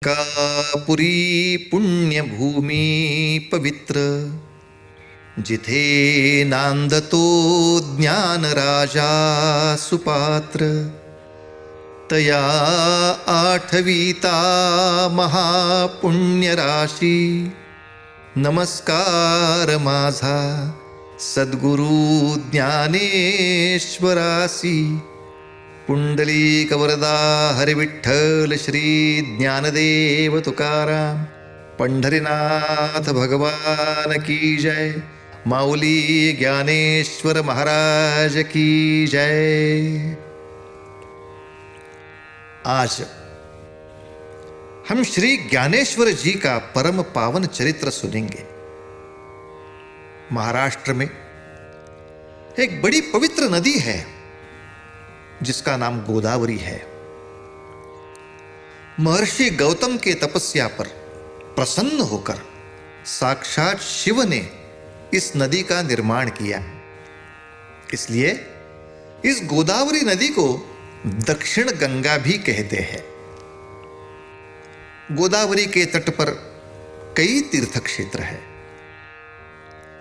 कापुरी पुण्य भूमि पवित्र, जिथे नांदतो ज्ञान राजा सुपात्र। तया आठवीता महापुण्य राशी, नमस्कार माझा सद्गुरु ज्ञानेश्वरासी। पुंडलीक वरदा हरि विठ्ठल श्री ज्ञानदेव तुकाराम। पंढरीनाथ भगवान की जय। माऊली ज्ञानेश्वर महाराज की जय। आज हम श्री ज्ञानेश्वर जी का परम पावन चरित्र सुनेंगे। महाराष्ट्र में एक बड़ी पवित्र नदी है जिसका नाम गोदावरी है। महर्षि गौतम के तपस्या पर प्रसन्न होकर साक्षात शिव ने इस नदी का निर्माण किया। इसलिए इस गोदावरी नदी को दक्षिण गंगा भी कहते हैं। गोदावरी के तट पर कई तीर्थ क्षेत्र है।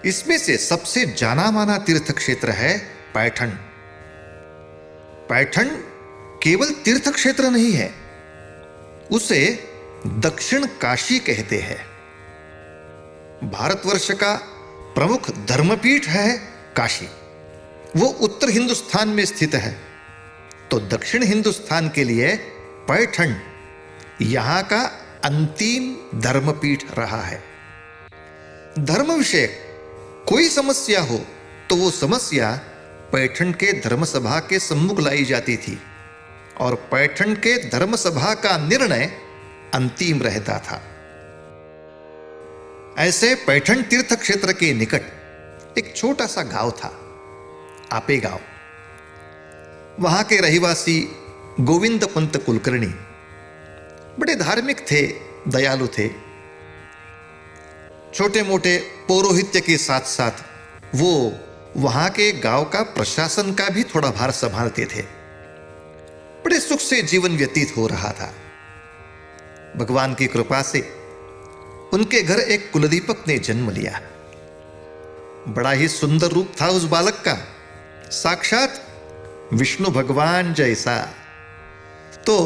इसमें से सबसे जाना माना तीर्थ क्षेत्र है पैठण। पैठण केवल तीर्थ क्षेत्र नहीं है, उसे दक्षिण काशी कहते हैं। भारतवर्ष का प्रमुख धर्मपीठ है काशी। वो उत्तर हिंदुस्तान में स्थित है, तो दक्षिण हिंदुस्तान के लिए पैठण यहां का अंतिम धर्मपीठ रहा है। धर्म विषय कोई समस्या हो तो वो समस्या पैठण के धर्मसभा के सम्मुख लाई जाती थी और पैठण के धर्मसभा का निर्णय अंतिम रहता था। ऐसे पैठण तीर्थ क्षेत्र के निकट एक छोटा सा गांव था, आपे गांव। वहां के रहिवासी गोविंद पंत कुलकर्णी बड़े धार्मिक थे, दयालु थे। छोटे मोटे पौरोहित्य के साथ साथ वो वहां के गांव का प्रशासन का भी थोड़ा भार संभालते थे। बड़े सुख से जीवन व्यतीत हो रहा था। भगवान की कृपा से उनके घर एक कुलदीपक ने जन्म लिया। बड़ा ही सुंदर रूप था उस बालक का, साक्षात विष्णु भगवान जैसा। तो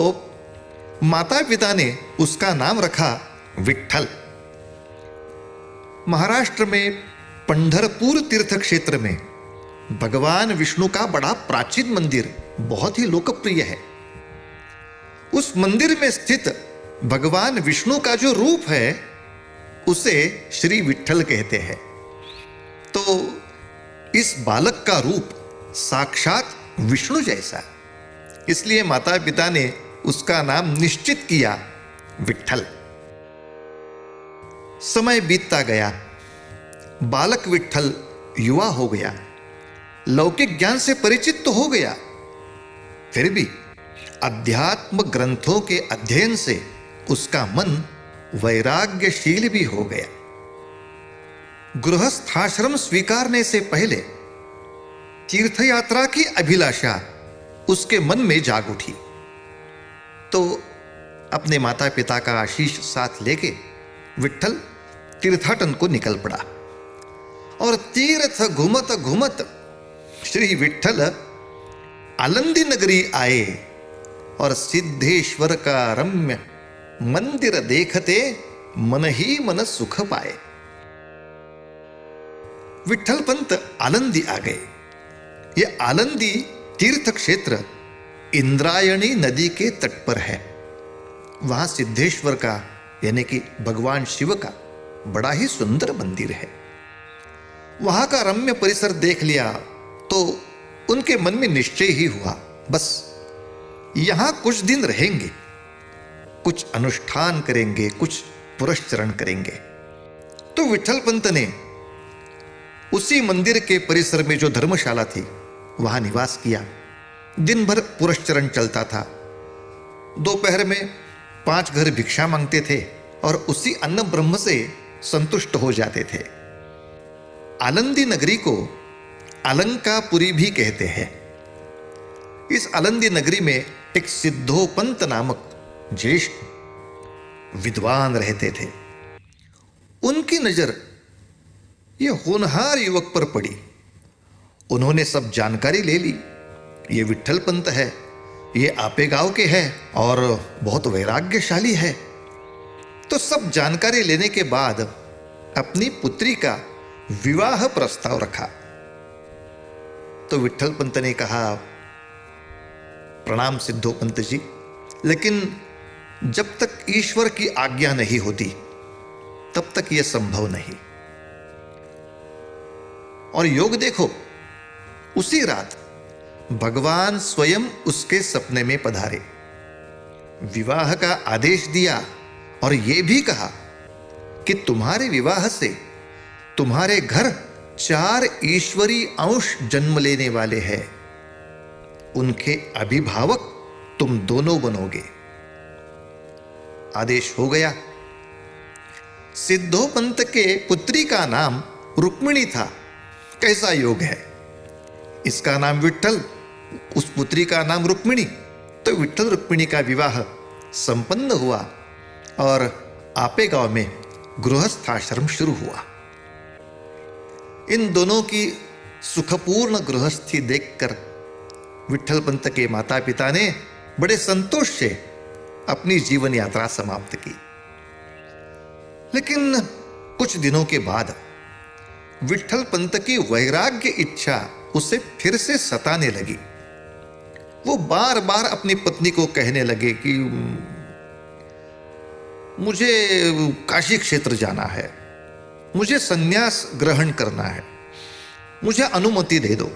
माता पिता ने उसका नाम रखा विठ्ठल। महाराष्ट्र में पंढरपुर तीर्थ क्षेत्र में भगवान विष्णु का बड़ा प्राचीन मंदिर बहुत ही लोकप्रिय है। उस मंदिर में स्थित भगवान विष्णु का जो रूप है उसे श्री विठ्ठल कहते हैं। तो इस बालक का रूप साक्षात विष्णु जैसा, इसलिए माता पिता ने उसका नाम निश्चित किया विठ्ठल। समय बीतता गया, बालक विठ्ठल युवा हो गया, लौकिक ज्ञान से परिचित तो हो गया, फिर भी अध्यात्म ग्रंथों के अध्ययन से उसका मन वैराग्यशील भी हो गया। गृहस्थाश्रम स्वीकारने से पहले तीर्थ यात्रा की अभिलाषा उसके मन में जाग उठी। तो अपने माता पिता का आशीष साथ लेके विठ्ठल तीर्थाटन को निकल पड़ा। और तीर्थ घूमत घूमत श्री विठ्ठल आलंदी नगरी आए और सिद्धेश्वर का रम्य मंदिर देखते मन ही मन सुख पाए। विठ्ठल पंत आलंदी आ गए। यह आलंदी तीर्थ क्षेत्र इंद्रायणी नदी के तट पर है। वहां सिद्धेश्वर का यानी कि भगवान शिव का बड़ा ही सुंदर मंदिर है। वहां का रम्य परिसर देख लिया तो उनके मन में निश्चय ही हुआ, बस यहां कुछ दिन रहेंगे, कुछ अनुष्ठान करेंगे, कुछ पुरस्चरण करेंगे। तो विठ्ठल पंत ने उसी मंदिर के परिसर में जो धर्मशाला थी वहां निवास किया। दिन भर पुरस्चरण चलता था। दोपहर में 5 घर भिक्षा मांगते थे और उसी अन्न ब्रह्म से संतुष्ट हो जाते थे। आलंदी नगरी को अलंकापुरी भी कहते हैं। इस आलंदी नगरी में एक सिद्धोपंत नामक ज्येष्ठ विद्वान रहते थे। उनकी नजर ये होनहार युवक पर पड़ी। उन्होंने सब जानकारी ले ली। ये विट्ठल पंत है, ये आपे गांव के है और बहुत वैराग्यशाली है। तो सब जानकारी लेने के बाद अपनी पुत्री का विवाह प्रस्ताव रखा। तो विट्ठल पंत ने कहा, प्रणाम सिद्धो पंत जी, लेकिन जब तक ईश्वर की आज्ञा नहीं होती तब तक यह संभव नहीं। और योग देखो, उसी रात भगवान स्वयं उसके सपने में पधारे, विवाह का आदेश दिया और यह भी कहा कि तुम्हारे विवाह से तुम्हारे घर 4 ईश्वरी अंश जन्म लेने वाले हैं। उनके अभिभावक तुम दोनों बनोगे। आदेश हो गया। सिद्धोपंत के पुत्री का नाम रुक्मिणी था। कैसा योग है, इसका नाम विट्ठल, उस पुत्री का नाम रुक्मिणी। तो विट्ठल रुक्मिणी का विवाह संपन्न हुआ और आपे गांव में गृहस्थाश्रम शुरू हुआ। इन दोनों की सुखपूर्ण गृहस्थी देखकर विट्ठल पंत के माता पिता ने बड़े संतोष से अपनी जीवन यात्रा समाप्त की। लेकिन कुछ दिनों के बाद विट्ठल पंत की वैराग्य इच्छा उसे फिर से सताने लगी। वो बार बार अपनी पत्नी को कहने लगे कि मुझे काशी क्षेत्र जाना है, मुझे संन्यास ग्रहण करना है, मुझे अनुमति दे दो।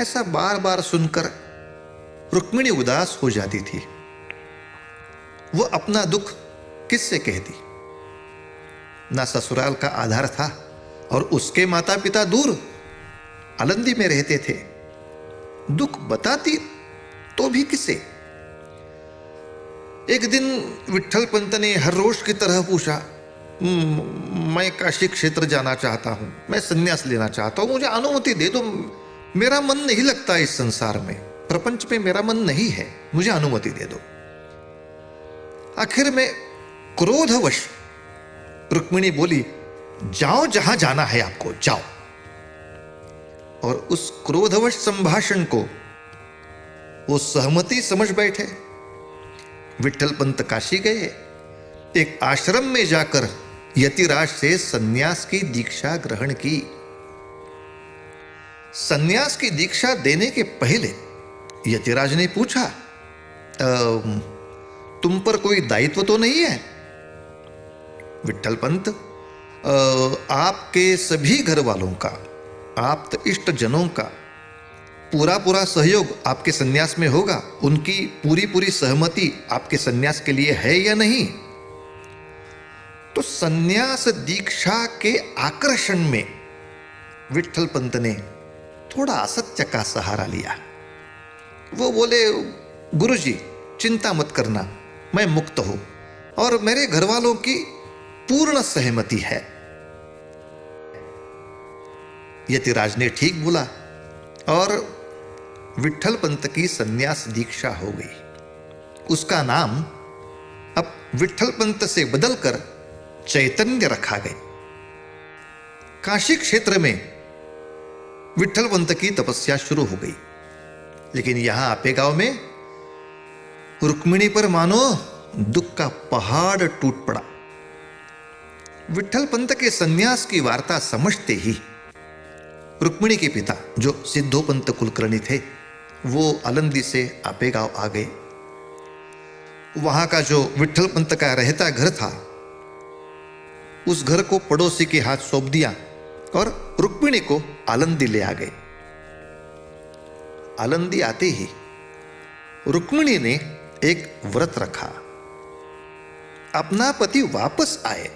ऐसा बार बार सुनकर रुक्मिणी उदास हो जाती थी। वो अपना दुख किससे कहती? ना ससुराल का आधार था और उसके माता पिता दूर आलंदी में रहते थे। दुख बताती तो भी किसे? एक दिन विट्ठल पंत ने हर रोज की तरह पूछा, मैं काशी क्षेत्र जाना चाहता हूं, मैं संन्यास लेना चाहता हूं, मुझे अनुमति दे दो। मेरा मन नहीं लगता इस संसार में, प्रपंच में मेरा मन नहीं है, मुझे अनुमति दे दो। आखिर में क्रोधवश रुक्मिणी बोली, जाओ जहां जाना है आपको, जाओ। और उस क्रोधवश संभाषण को वो सहमति समझ बैठे। विट्ठल पंत काशी गए। एक आश्रम में जाकर यतिराज से सन्यास की दीक्षा ग्रहण की। सन्यास की दीक्षा देने के पहले यतिराज ने पूछा, तुम पर कोई दायित्व तो नहीं है? विट्ठल पंत, आपके सभी घर वालों का, आप इष्ट जनों का पूरा सहयोग आपके सन्यास में होगा। उनकी पूरी सहमति आपके सन्यास के लिए है या नहीं? तो सन्यास दीक्षा के आकर्षण में विट्ठल पंत ने थोड़ा असत्य का सहारा लिया। वो बोले, गुरुजी चिंता मत करना, मैं मुक्त हूं और मेरे घर वालों की पूर्ण सहमति है। यतिराज ने ठीक बोला और विट्ठल पंत की सन्यास दीक्षा हो गई। उसका नाम अब विट्ठल पंत से बदलकर चैतन्य रखा गया। काशी क्षेत्र में विट्ठल पंत की तपस्या शुरू हो गई। लेकिन यहां आपे गांव में रुक्मिणी पर मानो दुख का पहाड़ टूट पड़ा। विट्ठल पंत के सन्यास की वार्ता समझते ही रुक्मिणी के पिता, जो सिद्धोपंत कुलकर्णी थे, वो आलंदी से आपे गांव आ गए। वहां का जो विट्ठल पंत का रहता घर था, उस घर को पड़ोसी के हाथ सौंप दिया और रुक्मिणी को आलंदी ले आ गए। आलंदी आते ही रुक्मिणी ने एक व्रत रखा। अपना पति वापस आए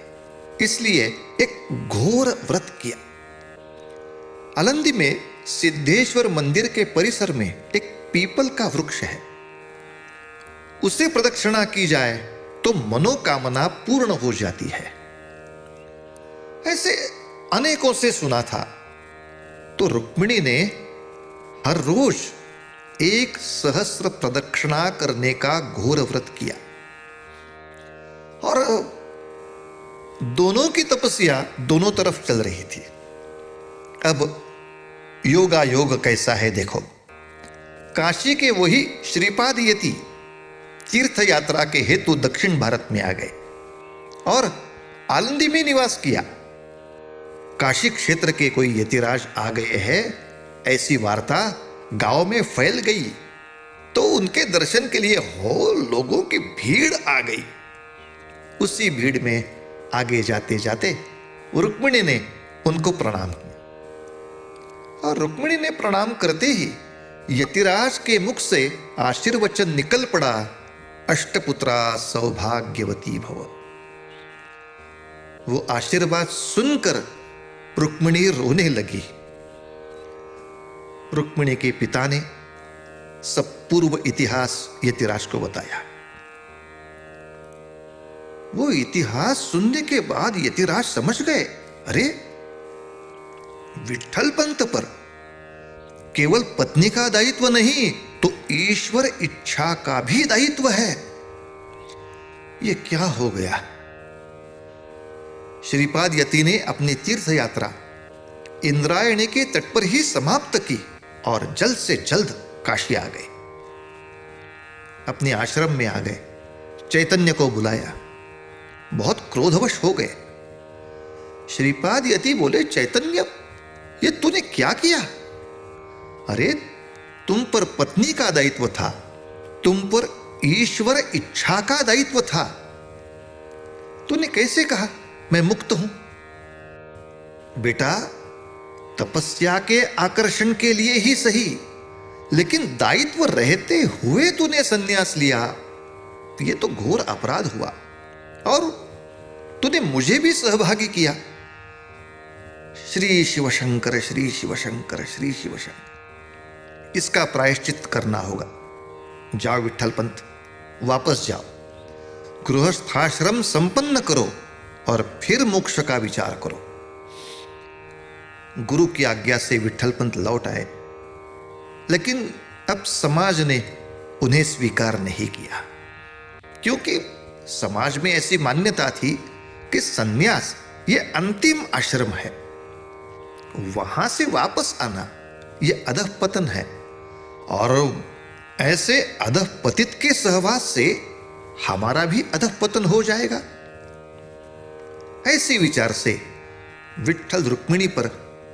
इसलिए एक घोर व्रत किया। आलंदी में सिद्धेश्वर मंदिर के परिसर में एक पीपल का वृक्ष है। उसे प्रदक्षिणा की जाए तो मनोकामना पूर्ण हो जाती है। ऐसे अनेकों से सुना था। तो रुक्मिणी ने हर रोज 1 सहस्र प्रदक्षिणा करने का घोर व्रत किया। दोनों की तपस्या दोनों तरफ चल रही थी। अब योगा योग कैसा है देखो। काशी के वही श्रीपाद यति तीर्थ यात्रा के हेतु दक्षिण भारत में आ गए और आलंदी में निवास किया। काशी क्षेत्र के कोई यतिराज आ गए हैं ऐसी वार्ता गांव में फैल गई तो उनके दर्शन के लिए लोगों की भीड़ आ गई। उसी भीड़ में आगे जाते जाते रुक्मिणी ने उनको प्रणाम किया और रुक्मिणी ने प्रणाम करते ही यतिराज के मुख से आशीर्वचन निकल पड़ा, अष्टपुत्रा सौभाग्यवती भव। वो आशीर्वाद सुनकर रुक्मिणी रोने लगी। रुक्मिणी के पिता ने सब पूर्व इतिहास यतिराज को बताया। वो इतिहास सुनने के बाद यतिराज समझ गए, अरे विट्ठल पंत पर केवल पत्नी का दायित्व नहीं तो ईश्वर इच्छा का भी दायित्व है। ये क्या हो गया। श्रीपाद यति ने अपनी तीर्थ यात्रा इंद्रायणी के तट पर ही समाप्त की और जल्द से जल्द काशी आ गए। अपने आश्रम में आ गए, चैतन्य को बुलाया। बहुत क्रोधवश हो गए। श्रीपाद यति बोले, चैतन्य ये तूने क्या किया? अरे तुम पर पत्नी का दायित्व था, तुम पर ईश्वर इच्छा का दायित्व था। तूने कैसे कहा मैं मुक्त हूं? बेटा तपस्या के आकर्षण के लिए ही सही, लेकिन दायित्व रहते हुए तूने संन्यास लिया, यह तो घोर अपराध हुआ और तूने मुझे भी सहभागी किया। श्री शिव शंकर, श्री शिव शंकर, श्री शिव शंकर। इसका प्रायश्चित करना होगा। जाओ विट्ठल पंत, वापस जाओ, गृहस्थाश्रम संपन्न करो और फिर मोक्ष का विचार करो। गुरु की आज्ञा से विट्ठल पंत लौट आए, लेकिन अब समाज ने उन्हें स्वीकार नहीं किया, क्योंकि समाज में ऐसी मान्यता थी कि सन्यास ये अंतिम आश्रम है, वहां से वापस आना ये अधःपतन है और ऐसे अधःपतित के सहवास से हमारा भी अधःपतन हो जाएगा। ऐसे विचार से विट्ठल रुक्मिणी पर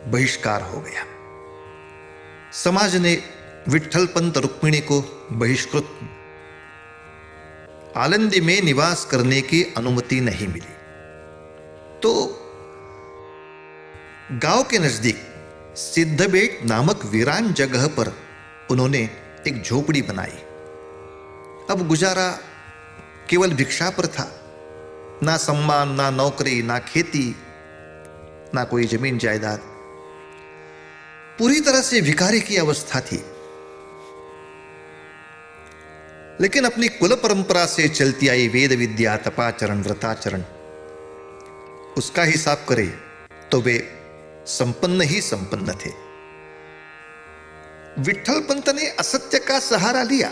बहिष्कार हो गया। समाज ने विट्ठल पंत रुक्मिणी को बहिष्कृत किया। आलंदी में निवास करने की अनुमति नहीं मिली तो गांव के नजदीक सिद्धबेट नामक वीरान जगह पर उन्होंने एक झोपड़ी बनाई। अब गुजारा केवल भिक्षा पर था, ना सम्मान, ना नौकरी, ना खेती, ना कोई जमीन जायदाद। पूरी तरह से भिखारी की अवस्था थी। लेकिन अपनी कुल परंपरा से चलती आई वेद विद्या, तपाचरण, व्रताचरण, उसका हिसाब करें तो वे संपन्न ही संपन्न थे। विट्ठल पंत ने असत्य का सहारा लिया,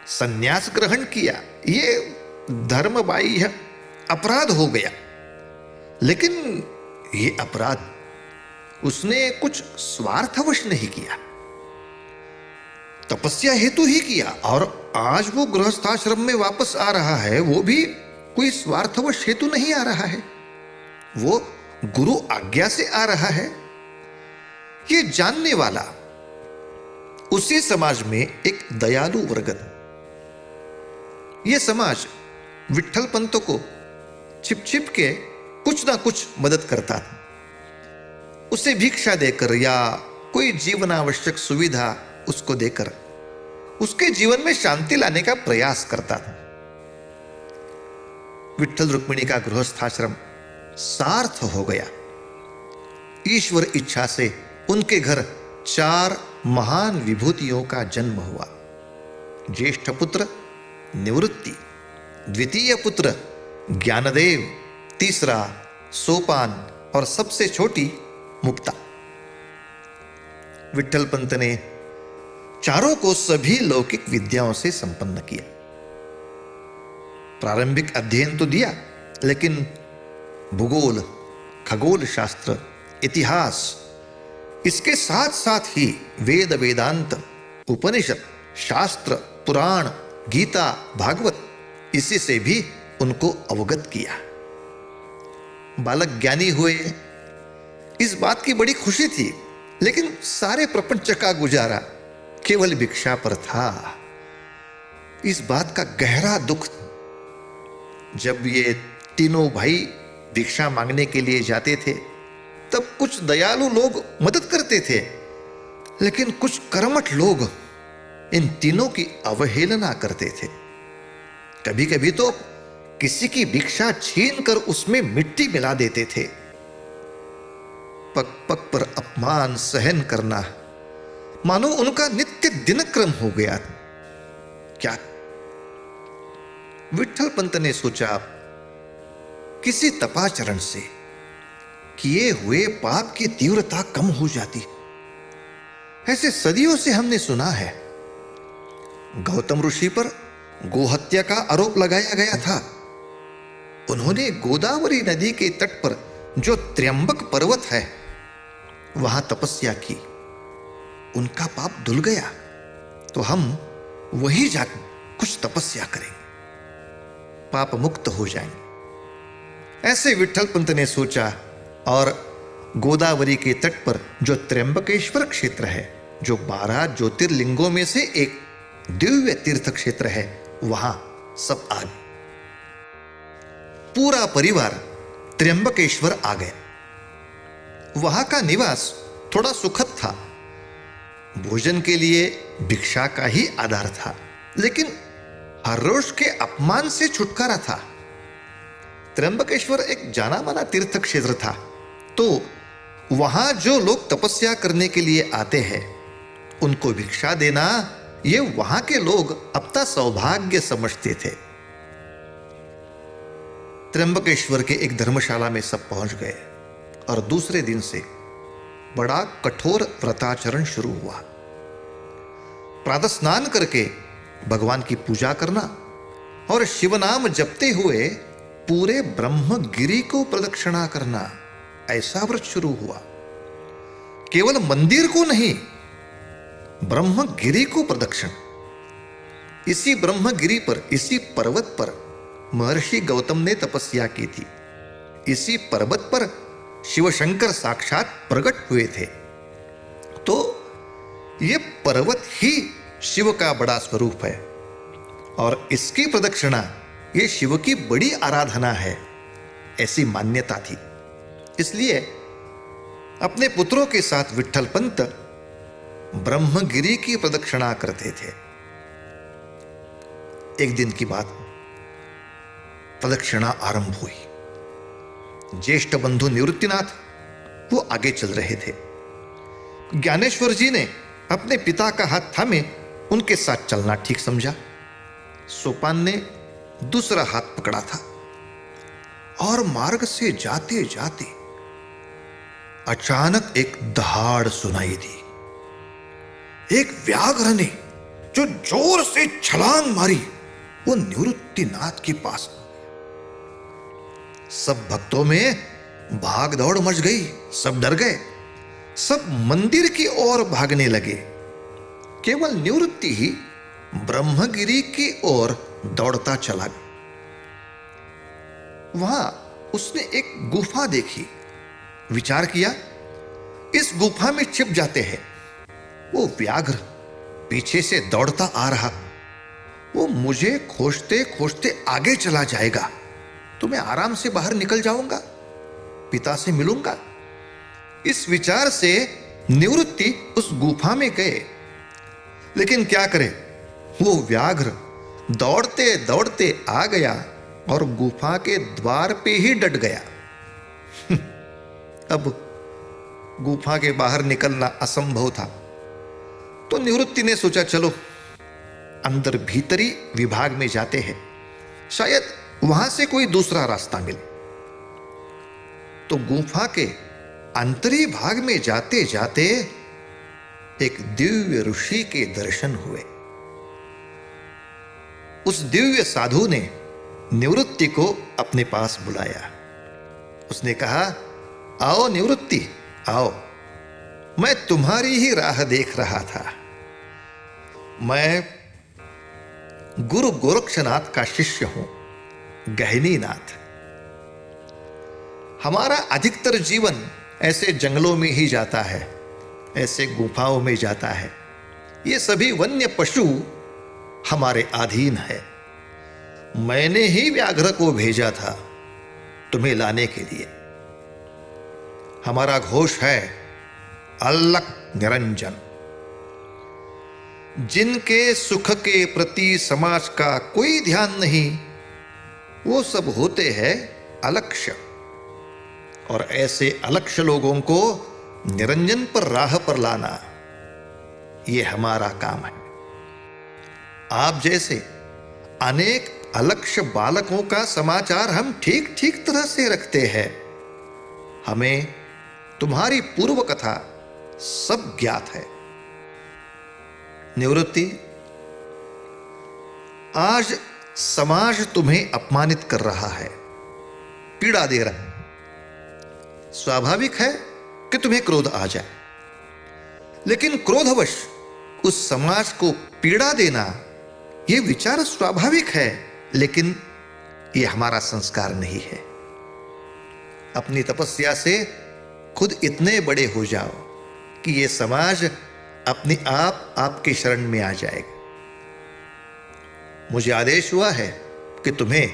संन्यास ग्रहण किया, ये धर्मबाह्य अपराध हो गया। लेकिन ये अपराध उसने कुछ स्वार्थवश नहीं किया, तपस्या हेतु ही किया। और आज वो गृहस्थाश्रम में वापस आ रहा है, वो भी कोई स्वार्थवश हेतु नहीं आ रहा है, वो गुरु आज्ञा से आ रहा है। ये जानने वाला उसी समाज में एक दयालु वर्ग था। यह समाज विट्ठल पंत को छिप छिप के कुछ ना कुछ मदद करता था। उसे भिक्षा देकर या कोई जीवन आवश्यक सुविधा उसको देकर उसके जीवन में शांति लाने का प्रयास करता था। विट्ठल रुक्मिणी का गृहस्थाश्रम सार्थ हो गया। ईश्वर इच्छा से उनके घर 4 महान विभूतियों का जन्म हुआ। ज्येष्ठ पुत्र निवृत्ति, द्वितीय पुत्र ज्ञानदेव, तीसरा सोपान और सबसे छोटी मुक्ता। विट्ठल पंत ने चारों को सभी लौकिक विद्याओं से संपन्न किया। प्रारंभिक अध्ययन तो दिया, लेकिन भूगोल, खगोल शास्त्र, इतिहास, इसके साथ साथ ही वेद, वेदांत, उपनिषद, शास्त्र, पुराण, गीता, भागवत, इसी से भी उनको अवगत किया। बालक ज्ञानी हुए, इस बात की बड़ी खुशी थी, लेकिन सारे प्रपंच का गुजारा केवल भिक्षा पर था। इस बात का गहरा दुख, जब ये तीनों भाई भिक्षा मांगने के लिए जाते थे तब कुछ दयालु लोग मदद करते थे, लेकिन कुछ कर्मठ लोग इन तीनों की अवहेलना करते थे। कभी कभी तो किसी की भिक्षा छीन कर उसमें मिट्टी मिला देते थे। पग पग पर अपमान सहन करना मानो उनका नित्य दिनक्रम हो गया। क्या विट्ठल पंत ने सोचा, किसी तपाचरण से किए हुए पाप की तीव्रता कम हो जाती। ऐसे सदियों से हमने सुना है। गौतम ऋषि पर गोहत्या का आरोप लगाया गया था। उन्होंने गोदावरी नदी के तट पर जो त्र्यंबक पर्वत है वहां तपस्या की। उनका पाप धुल गया, तो हम वहीं जाकर कुछ तपस्या करेंगे, पाप मुक्त हो जाएंगे। ऐसे विट्ठल पंत ने सोचा और गोदावरी के तट पर जो त्र्यंबकेश्वर क्षेत्र है, जो 12 ज्योतिर्लिंगों में से एक दिव्य तीर्थ क्षेत्र है, वहां सब आ गए। पूरा परिवार त्र्यंबकेश्वर आ गया। वहां का निवास थोड़ा सुखद था। भोजन के लिए भिक्षा का ही आधार था, लेकिन हर रोज के अपमान से छुटकारा था। त्र्यंबकेश्वर एक जाना माना तीर्थ क्षेत्र था, तो वहां जो लोग तपस्या करने के लिए आते हैं उनको भिक्षा देना, ये वहां के लोग अपना सौभाग्य समझते थे। त्र्यंबकेश्वर के एक धर्मशाला में सब पहुंच गए और दूसरे दिन से बड़ा कठोर व्रताचरण शुरू हुआ। प्रातः स्नान करके भगवान की पूजा करना और शिवनाम जपते हुए पूरे ब्रह्मगिरी को प्रदक्षिणा करना, ऐसा व्रत शुरू हुआ। केवल मंदिर को नहीं, ब्रह्मगिरी को प्रदक्षिण। इसी ब्रह्मगिरी पर, इसी पर्वत पर महर्षि गौतम ने तपस्या की थी। इसी पर्वत पर शिव शंकर साक्षात प्रकट हुए थे। तो यह पर्वत ही शिव का बड़ा स्वरूप है और इसकी प्रदक्षिणा ये शिव की बड़ी आराधना है, ऐसी मान्यता थी। इसलिए अपने पुत्रों के साथ विट्ठल पंत ब्रह्मगिरी की प्रदक्षिणा करते थे। एक दिन की बात, प्रदक्षिणा आरंभ हुई। ज्येष्ठ बंधु निवृत्तिनाथ वो आगे चल रहे थे। ज्ञानेश्वर जी ने अपने पिता का हाथ थामे उनके साथ चलना ठीक समझा। सोपान ने दूसरा हाथ पकड़ा था और मार्ग से जाते जाते अचानक एक दहाड़ सुनाई दी। एक व्याघ्र ने जो जोर से छलांग मारी वो निवृत्तिनाथ के पास। सब भक्तों में भाग दौड़ मच गई, सब डर गए, सब मंदिर की ओर भागने लगे। केवल निवृत्ति ही ब्रह्मगिरी की ओर दौड़ता चला गया। वहां उसने एक गुफा देखी। विचार किया, इस गुफा में छिप जाते हैं। वो व्याघ्र पीछे से दौड़ता आ रहा, वो मुझे खोजते खोजते आगे चला जाएगा, तो मैं आराम से बाहर निकल जाऊंगा, पिता से मिलूंगा। इस विचार से निवृत्ति उस गुफा में गए, लेकिन क्या करे, वो व्याघ्र दौड़ते दौड़ते आ गया और गुफा के द्वार पे ही डट गया। अब गुफा के बाहर निकलना असंभव था, तो निवृत्ति ने सोचा चलो अंदर भीतरी विभाग में जाते हैं, शायद वहां से कोई दूसरा रास्ता मिले। तो गुफा के अंतरी भाग में जाते जाते एक दिव्य ऋषि के दर्शन हुए। उस दिव्य साधु ने निवृत्ति को अपने पास बुलाया उसने कहा, आओ निवृत्ति, आओ, मैं तुम्हारी ही राह देख रहा था। मैं गुरु गोरक्षनाथ का शिष्य हूं, गहनीनाथ। हमारा अधिकतर जीवन ऐसे जंगलों में ही जाता है, ऐसे गुफाओं में जाता है। ये सभी वन्य पशु हमारे अधीन है। मैंने ही व्याघ्र को भेजा था तुम्हें लाने के लिए। हमारा घोष है अलख निरंजन। जिनके सुख के प्रति समाज का कोई ध्यान नहीं, वो सब होते हैं अलक्ष्य। और ऐसे अलक्ष्य लोगों को निरंजन पर राह पर लाना, ये हमारा काम है। आप जैसे अनेक अलक्ष्य बालकों का समाचार हम ठीक ठीक तरह से रखते हैं। हमें तुम्हारी पूर्व कथा सब ज्ञात है। निवृत्ति, आज समाज तुम्हें अपमानित कर रहा है, पीड़ा दे रहा है। स्वाभाविक है कि तुम्हें क्रोध आ जाए, लेकिन क्रोधवश उस समाज को पीड़ा देना यह विचार स्वाभाविक है, लेकिन यह हमारा संस्कार नहीं है। अपनी तपस्या से खुद इतने बड़े हो जाओ कि यह समाज अपने आप आपके शरण में आ जाएगा। मुझे आदेश हुआ है कि तुम्हें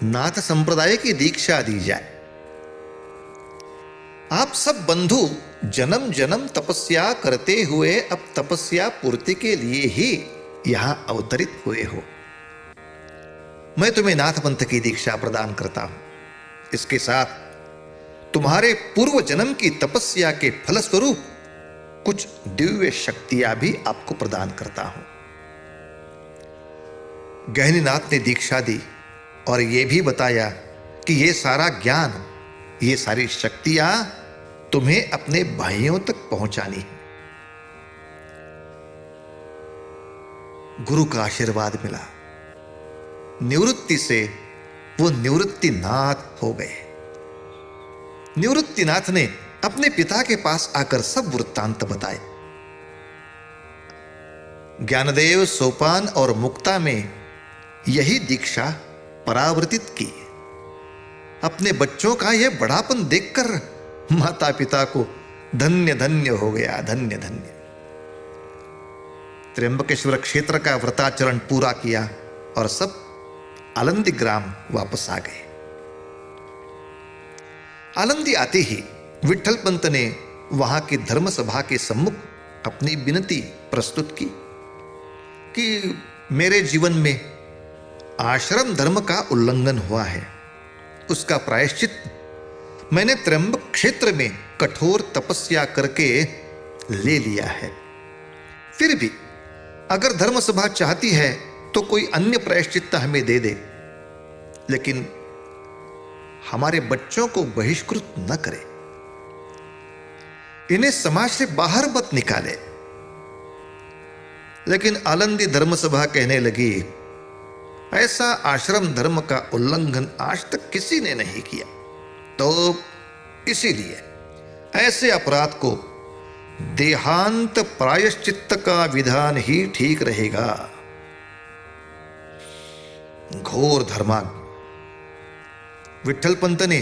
नाथ संप्रदाय की दीक्षा दी जाए। आप सब बंधु जन्म जन्म तपस्या करते हुए अब तपस्या पूर्ति के लिए ही यहां अवतरित हुए हो। मैं तुम्हें नाथ पंथ की दीक्षा प्रदान करता हूं। इसके साथ तुम्हारे पूर्व जन्म की तपस्या के फलस्वरूप कुछ दिव्य शक्तियां भी आपको प्रदान करता हूं। गहनीनाथ ने दीक्षा दी और यह भी बताया कि यह सारा ज्ञान, ये सारी शक्तियां तुम्हें अपने भाइयों तक पहुंचानी है। गुरु का आशीर्वाद मिला। निवृत्ति से वो निवृत्तिनाथ हो गए। निवृत्तिनाथ ने अपने पिता के पास आकर सब वृत्तांत बताए। ज्ञानदेव, सोपान और मुक्ता में यही दीक्षा परावर्तित की। अपने बच्चों का यह बड़ापन देखकर माता पिता को धन्य धन्य हो गया, धन्य धन्य। त्र्यंबकेश्वर क्षेत्र का व्रताचरण पूरा किया और सब आलंदी ग्राम वापस आ गए। आलंदी आते ही विट्ठल पंत ने वहां की धर्म सभा के सम्मुख अपनी विनती प्रस्तुत की कि मेरे जीवन में आश्रम धर्म का उल्लंघन हुआ है। उसका प्रायश्चित मैंने त्र्यंबक क्षेत्र में कठोर तपस्या करके ले लिया है। फिर भी अगर धर्म सभा चाहती है तो कोई अन्य प्रायश्चित हमें दे दे, लेकिन हमारे बच्चों को बहिष्कृत न करे, इन्हें समाज से बाहर मत निकाले। लेकिन आलंदी धर्म सभा कहने लगी, ऐसा आश्रम धर्म का उल्लंघन आज तक किसी ने नहीं किया, तो इसीलिए ऐसे अपराध को देहांत प्रायश्चित्त का विधान ही ठीक रहेगा। घोर धर्माज्ञा। विट्ठल पंत ने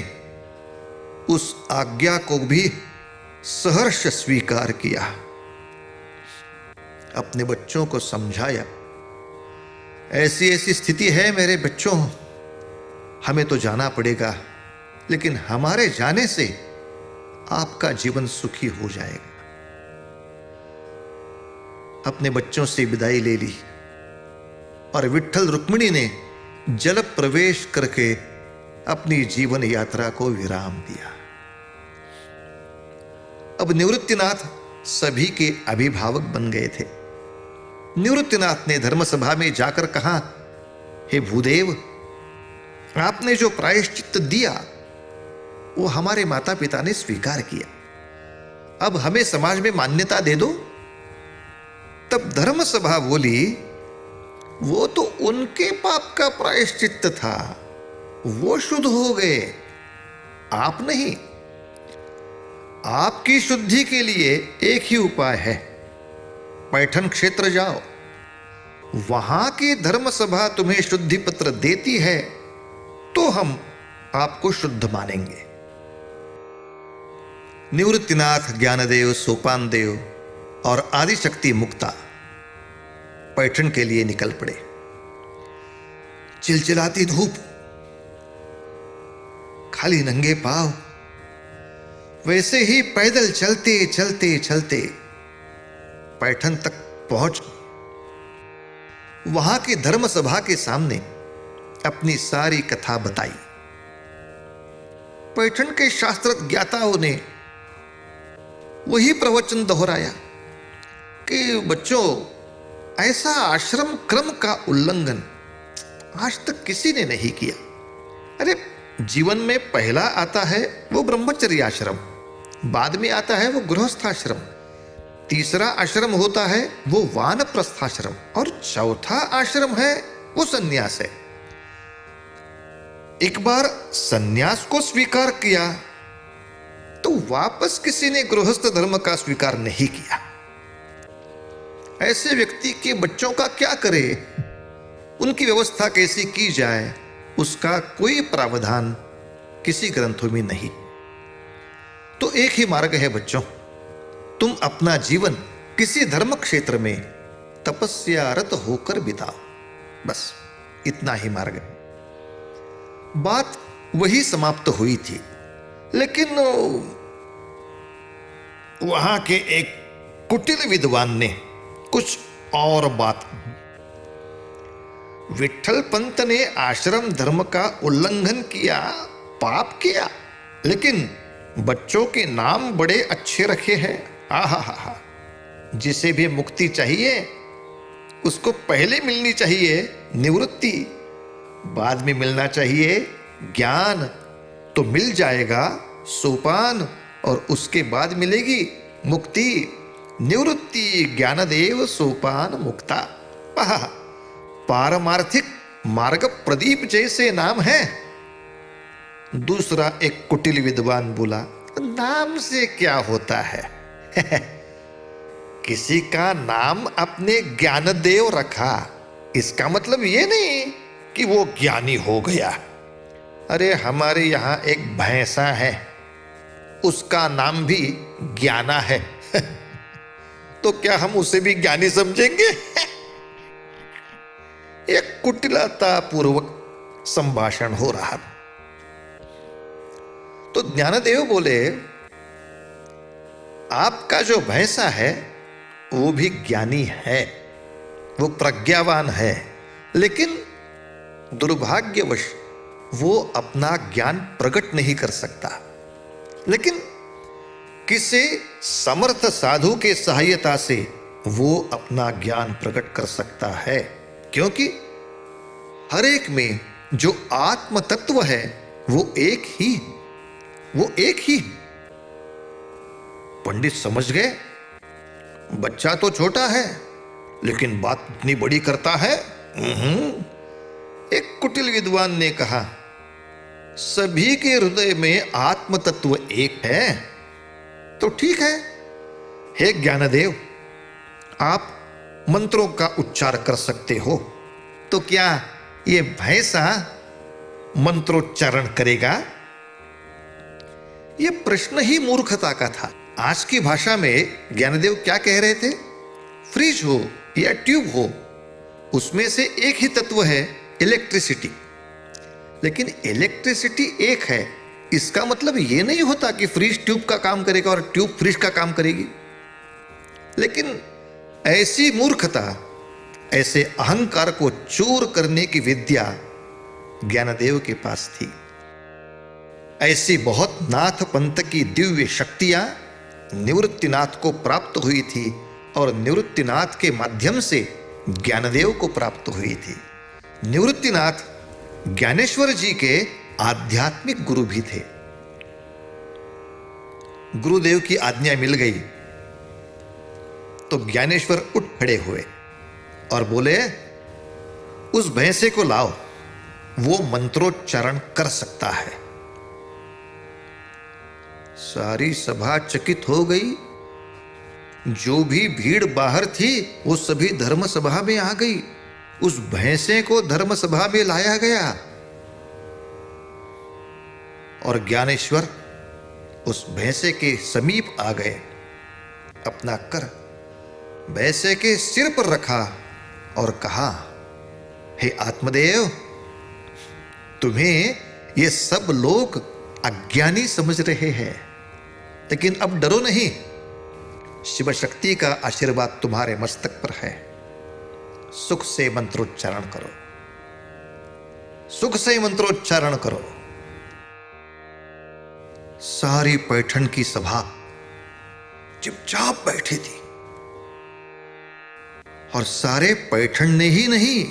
उस आज्ञा को भी सहर्ष स्वीकार किया। अपने बच्चों को समझाया, ऐसी ऐसी स्थिति है मेरे बच्चों, हमें तो जाना पड़ेगा, लेकिन हमारे जाने से आपका जीवन सुखी हो जाएगा। अपने बच्चों से विदाई ले ली और विट्ठल रुक्मिणी ने जल प्रवेश करके अपनी जीवन यात्रा को विराम दिया। अब निवृत्तिनाथ सभी के अभिभावक बन गए थे। निवृत्तिनाथ ने धर्मसभा में जाकर कहा, हे भूदेव, आपने जो प्रायश्चित्त दिया वो हमारे माता पिता ने स्वीकार किया। अब हमें समाज में मान्यता दे दो। तब धर्मसभा बोली, वो तो उनके पाप का प्रायश्चित्त था, वो शुद्ध हो गए, आप नहीं। आपकी शुद्धि के लिए एक ही उपाय है, पैठन क्षेत्र जाओ, वहां की धर्म सभा तुम्हें शुद्धि पत्र देती है तो हम आपको शुद्ध मानेंगे। निवृत्तिनाथ, ज्ञानदेव, सोपानदेव और आदिशक्ति मुक्ता पैठन के लिए निकल पड़े। चिलचिलाती धूप, खाली नंगे पांव, वैसे ही पैदल चलते चलते चलते पैठन तक पहुंच वहां की धर्म सभा के सामने अपनी सारी कथा बताई। पैठन के शास्त्र ज्ञाताओं ने वही प्रवचन दोहराया कि बच्चों, ऐसा आश्रम क्रम का उल्लंघन आज तक किसी ने नहीं किया। अरे, जीवन में पहला आता है वो ब्रह्मचर्य आश्रम, बाद में आता है वो गृहस्थाश्रम, तीसरा आश्रम होता है वो वानप्रस्थाश्रम, और चौथा आश्रम है वो सन्यास है। एक बार सन्यास को स्वीकार किया तो वापस किसी ने गृहस्थ धर्म का स्वीकार नहीं किया। ऐसे व्यक्ति के बच्चों का क्या करे, उनकी व्यवस्था कैसी की जाए, उसका कोई प्रावधान किसी ग्रंथों में नहीं। तो एक ही मार्ग है बच्चों, तुम अपना जीवन किसी धर्म क्षेत्र में तपस्यारत होकर बिताओ, बस इतना ही मार्ग है। बात वही समाप्त हुई थी, लेकिन वहां के एक कुटिल विद्वान ने कुछ और बात कही। विट्ठल पंत ने आश्रम धर्म का उल्लंघन किया, पाप किया, लेकिन बच्चों के नाम बड़े अच्छे रखे हैं। आहा हा हा, जिसे भी मुक्ति चाहिए उसको पहले मिलनी चाहिए निवृत्ति, बाद में मिलना चाहिए ज्ञान, तो मिल जाएगा सोपान और उसके बाद मिलेगी मुक्ति। निवृत्ति ज्ञानदेव सोपान मुक्ता। पारमार्थिक मार्ग प्रदीप जैसे नाम है। दूसरा एक कुटिल विद्वान बोला, नाम से क्या होता है किसी का नाम अपने ज्ञानदेव रखा, इसका मतलब ये नहीं कि वो ज्ञानी हो गया। अरे, हमारे यहां एक भैंसा है, उसका नाम भी ज्ञाना है तो क्या हम उसे भी ज्ञानी समझेंगे एक कुटिलता पूर्वक संभाषण हो रहा था। तो ज्ञानदेव बोले, आपका जो भैंसा है वो भी ज्ञानी है, वो प्रज्ञावान है, लेकिन दुर्भाग्यवश वो अपना ज्ञान प्रकट नहीं कर सकता। लेकिन किसी समर्थ साधु के सहायता से वो अपना ज्ञान प्रकट कर सकता है, क्योंकि हर एक में जो आत्म तत्व है वो एक ही, वो एक ही। पंडित समझ गए, बच्चा तो छोटा है लेकिन बात इतनी बड़ी करता है। एक कुटिल विद्वान ने कहा, सभी के हृदय में आत्म तत्व एक है तो ठीक है। हे ज्ञानदेव, आप मंत्रों का उच्चार कर सकते हो, तो क्या ये भैंसा मंत्रोच्चारण करेगा? यह प्रश्न ही मूर्खता का था। आज की भाषा में ज्ञानदेव क्या कह रहे थे? फ्रिज हो या ट्यूब हो, उसमें से एक ही तत्व है इलेक्ट्रिसिटी। लेकिन इलेक्ट्रिसिटी एक है, इसका मतलब यह नहीं होता कि फ्रिज ट्यूब का काम करेगा और ट्यूब फ्रिज का काम करेगी। लेकिन ऐसी मूर्खता, ऐसे अहंकार को चूर करने की विद्या ज्ञानदेव के पास थी। ऐसी बहुत नाथ पंथ की दिव्य शक्तियां निवृत्तिनाथ को प्राप्त हुई थी और निवृत्तिनाथ के माध्यम से ज्ञानदेव को प्राप्त हुई थी। निवृत्तिनाथ ज्ञानेश्वर जी के आध्यात्मिक गुरु भी थे। गुरुदेव की आज्ञा मिल गई तो ज्ञानेश्वर उठ खड़े हुए और बोले, उस भैंसे को लाओ, वो मंत्रोच्चारण कर सकता है। सारी सभा चकित हो गई। जो भी भीड़ बाहर थी वो सभी धर्म सभा में आ गई। उस भैंसे को धर्म सभा में लाया गया और ज्ञानेश्वर उस भैंसे के समीप आ गए। अपना कर भैंसे के सिर पर रखा और कहा, हे आत्मदेव, तुम्हें ये सब लोग अज्ञानी समझ रहे हैं, लेकिन अब डरो नहीं। शिव शक्ति का आशीर्वाद तुम्हारे मस्तक पर है। सुख से मंत्रोच्चारण करो, सुख से मंत्रोच्चारण करो। सारी पैठण की सभा चुपचाप बैठी थी और सारे पैठण ने ही नहीं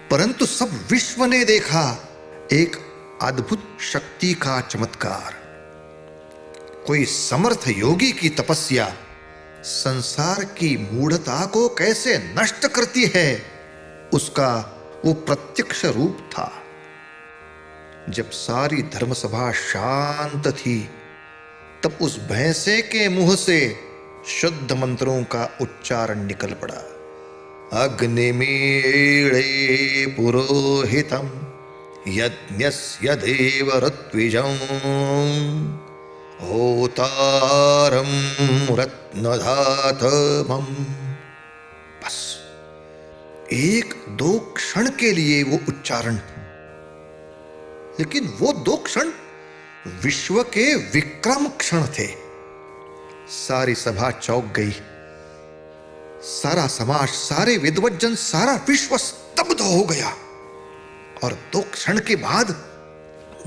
परंतु सब विश्व ने देखा एक अद्भुत शक्ति का चमत्कार। कोई समर्थ योगी की तपस्या संसार की मूढ़ता को कैसे नष्ट करती है, उसका वो प्रत्यक्ष रूप था। जब सारी धर्मसभा शांत थी तब उस भैंसे के मुंह से शुद्ध मंत्रों का उच्चारण निकल पड़ा। अग्निमीळे पुरोहितम यज्ञस्य देव ऋत्विजं होतारं रत्नधातमं। बस एक दो क्षण के लिए वो उच्चारण, लेकिन वो दो क्षण विश्व के विक्रम क्षण थे। सारी सभा चौंक गई। सारा समाज, सारे विद्वज्जन, सारा विश्व स्तब्ध हो गया। और दो क्षण के बाद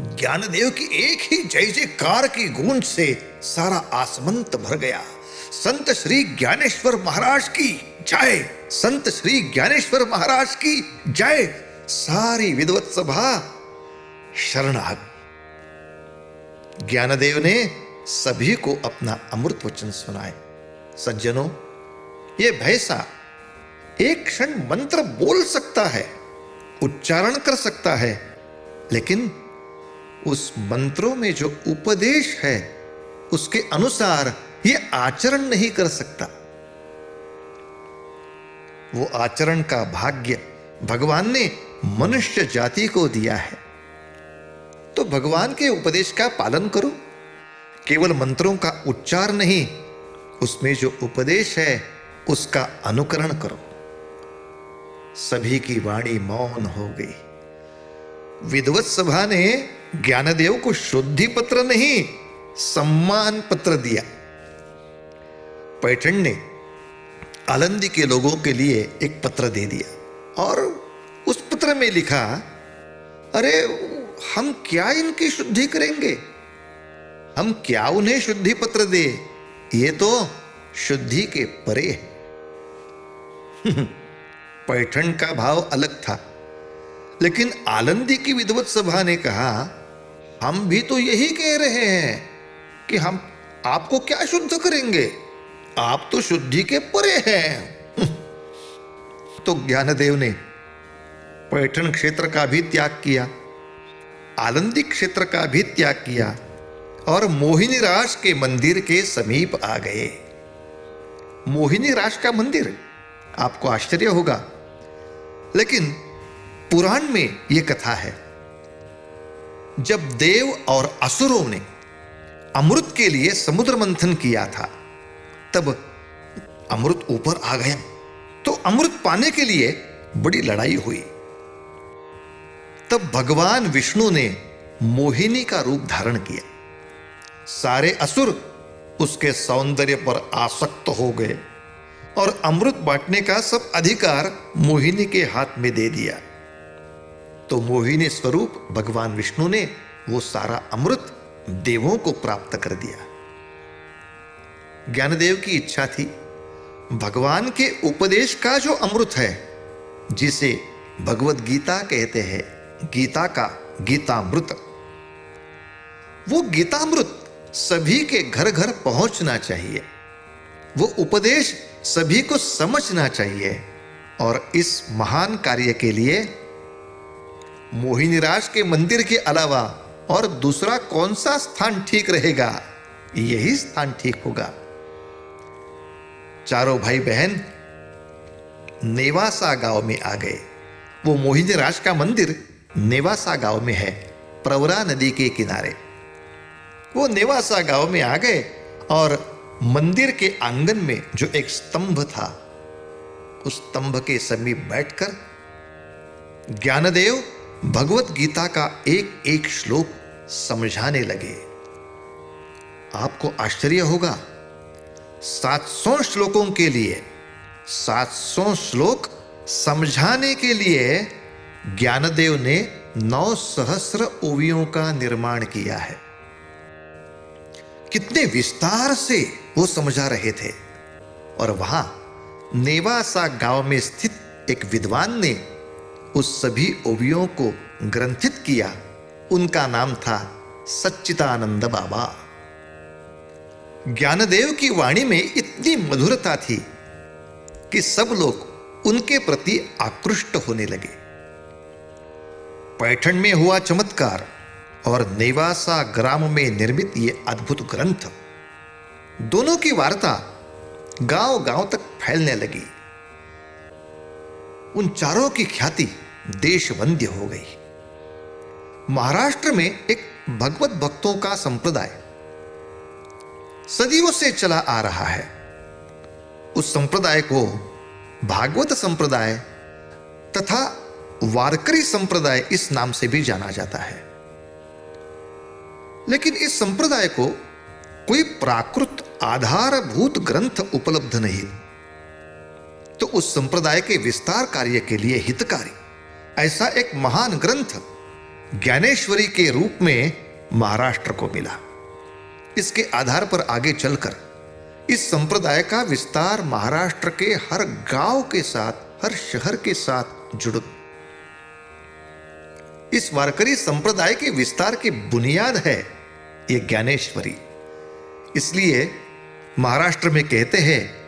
ज्ञानदेव की एक ही जय जयकार की गूंज से सारा आसमंत भर गया। संत श्री ज्ञानेश्वर महाराज की जय, संत श्री ज्ञानेश्वर महाराज की जय। सारी विद्वत सभा शरण आ गई। ज्ञानदेव ने सभी को अपना अमृत वचन सुनाए। सज्जनों, ये भैंसा एक क्षण मंत्र बोल सकता है, उच्चारण कर सकता है, लेकिन उस मंत्रों में जो उपदेश है उसके अनुसार ये आचरण नहीं कर सकता। वो आचरण का भाग्य भगवान ने मनुष्य जाति को दिया है। तो भगवान के उपदेश का पालन करो। केवल मंत्रों का उच्चार नहीं, उसमें जो उपदेश है उसका अनुकरण करो। सभी की वाणी मौन हो गई। विद्वत सभा ने ज्ञानदेव को शुद्धि पत्र नहीं, सम्मान पत्र दिया। पैठण ने आलंदी के लोगों के लिए एक पत्र दे दिया और उस पत्र में लिखा, अरे हम क्या इनकी शुद्धि करेंगे, हम क्या उन्हें शुद्धि पत्र दे, ये तो शुद्धि के परे है। पैठण का भाव अलग था, लेकिन आलंदी की विद्वत सभा ने कहा, हम भी तो यही कह रहे हैं कि हम आपको क्या शुद्ध करेंगे, आप तो शुद्धि के परे हैं। तो ज्ञानदेव ने पैठण क्षेत्र का भी त्याग किया, आलंदी क्षेत्र का भी त्याग किया और मोहिनी राज के मंदिर के समीप आ गए। मोहिनी राज का मंदिर, आपको आश्चर्य होगा, लेकिन पुराण में यह कथा है, जब देव और असुरों ने अमृत के लिए समुद्र मंथन किया था, तब अमृत ऊपर आ गया। तो अमृत पाने के लिए बड़ी लड़ाई हुई। तब भगवान विष्णु ने मोहिनी का रूप धारण किया। सारे असुर उसके सौंदर्य पर आसक्त हो गए और अमृत बांटने का सब अधिकार मोहिनी के हाथ में दे दिया। तो मोहिनी स्वरूप भगवान विष्णु ने वो सारा अमृत देवों को प्राप्त कर दिया। ज्ञानदेव की इच्छा थी भगवान के उपदेश का जो अमृत है, जिसे भगवत गीता कहते हैं, गीता का गीतामृत, वो गीतामृत सभी के घर घर पहुंचना चाहिए। वो उपदेश सभी को समझना चाहिए। और इस महान कार्य के लिए मोहिनीराज के मंदिर के अलावा और दूसरा कौन सा स्थान ठीक रहेगा? यही स्थान ठीक होगा। चारों भाई बहन नेवासा गांव में आ गए। वो मोहिनीराज का मंदिर नेवासा गांव में है, प्रवरा नदी के किनारे। वो नेवासा गांव में आ गए और मंदिर के आंगन में जो एक स्तंभ था, उस स्तंभ के समीप बैठकर ज्ञानदेव भगवत गीता का एक एक श्लोक समझाने लगे। आपको आश्चर्य होगा, 700 श्लोकों के लिए 700 श्लोक समझाने के लिए ज्ञानदेव ने 9 सहस्र ओवियों का निर्माण किया है। कितने विस्तार से वो समझा रहे थे। और वहां नेवासा गांव में स्थित एक विद्वान ने उस सभी ओवियों को ग्रंथित किया। उनका नाम था सच्चिदानंद बाबा। ज्ञानदेव की वाणी में इतनी मधुरता थी कि सब लोग उनके प्रति आकृष्ट होने लगे। पैठण में हुआ चमत्कार और नेवासा ग्राम में निर्मित ये अद्भुत ग्रंथ, दोनों की वार्ता गांव गांव तक फैलने लगी। उन चारों की ख्याति देशवंद्य हो गई। महाराष्ट्र में एक भगवत भक्तों का संप्रदाय सदियों से चला आ रहा है। उस संप्रदाय को भागवत संप्रदाय तथा वारकरी संप्रदाय इस नाम से भी जाना जाता है। लेकिन इस संप्रदाय को कोई प्राकृत आधारभूत ग्रंथ उपलब्ध नहीं, तो उस संप्रदाय के विस्तार कार्य के लिए हितकारी ऐसा एक महान ग्रंथ ज्ञानेश्वरी के रूप में महाराष्ट्र को मिला। इसके आधार पर आगे चलकर इस संप्रदाय का विस्तार महाराष्ट्र के हर गांव के साथ, हर शहर के साथ जुड़। इस वारकरी संप्रदाय के विस्तार की बुनियाद है ये ज्ञानेश्वरी। इसलिए महाराष्ट्र में कहते हैं,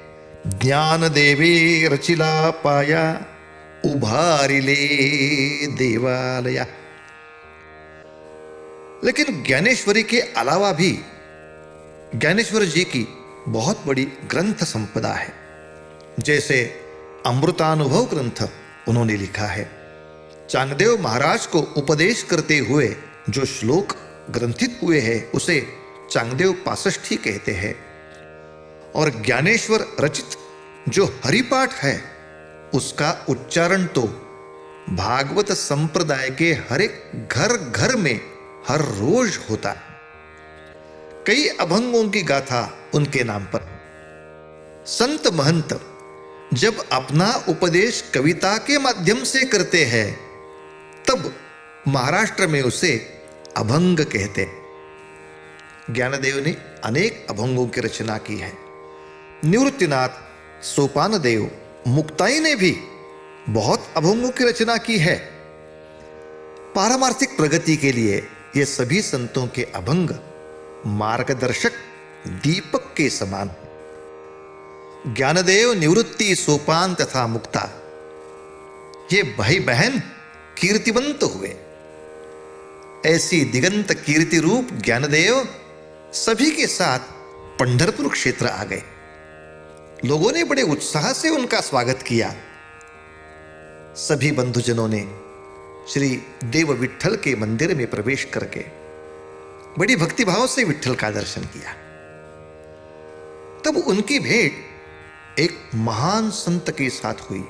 ज्ञान देवे रचिला पाया उभारिले देवालया। लेकिन ज्ञानेश्वरी के अलावा भी ज्ञानेश्वर जी की बहुत बड़ी ग्रंथ संपदा है। जैसे अमृतानुभव ग्रंथ उन्होंने लिखा है। चांगदेव महाराज को उपदेश करते हुए जो श्लोक ग्रंथित हुए हैं उसे चांगदेव पासष्ठी कहते हैं। और ज्ञानेश्वर रचित जो हरिपाठ है उसका उच्चारण तो भागवत संप्रदाय के हर एक घर घर में हर रोज होता है। कई अभंगों की गाथा उनके नाम पर। संत महंत जब अपना उपदेश कविता के माध्यम से करते हैं तब महाराष्ट्र में उसे अभंग कहते। ज्ञानदेव ने अनेक अभंगों की रचना की है। निवृत्तिनाथ, सोपानदेव, मुक्ताई ने भी बहुत अभंगों की रचना की है। पारमार्थिक प्रगति के लिए ये सभी संतों के अभंग मार्गदर्शक दीपक के समान। ज्ञानदेव, निवृत्ति, सोपान तथा मुक्ता, ये भाई बहन कीर्तिवंत हुए। ऐसी दिगंत कीर्ति रूप ज्ञानदेव सभी के साथ पंढरपुर क्षेत्र आ गए। लोगों ने बड़े उत्साह से उनका स्वागत किया। सभी बंधुजनों ने श्री देव विट्ठल के मंदिर में प्रवेश करके बड़ी भक्तिभाव से विट्ठल का दर्शन किया। तब उनकी भेंट एक महान संत के साथ हुई।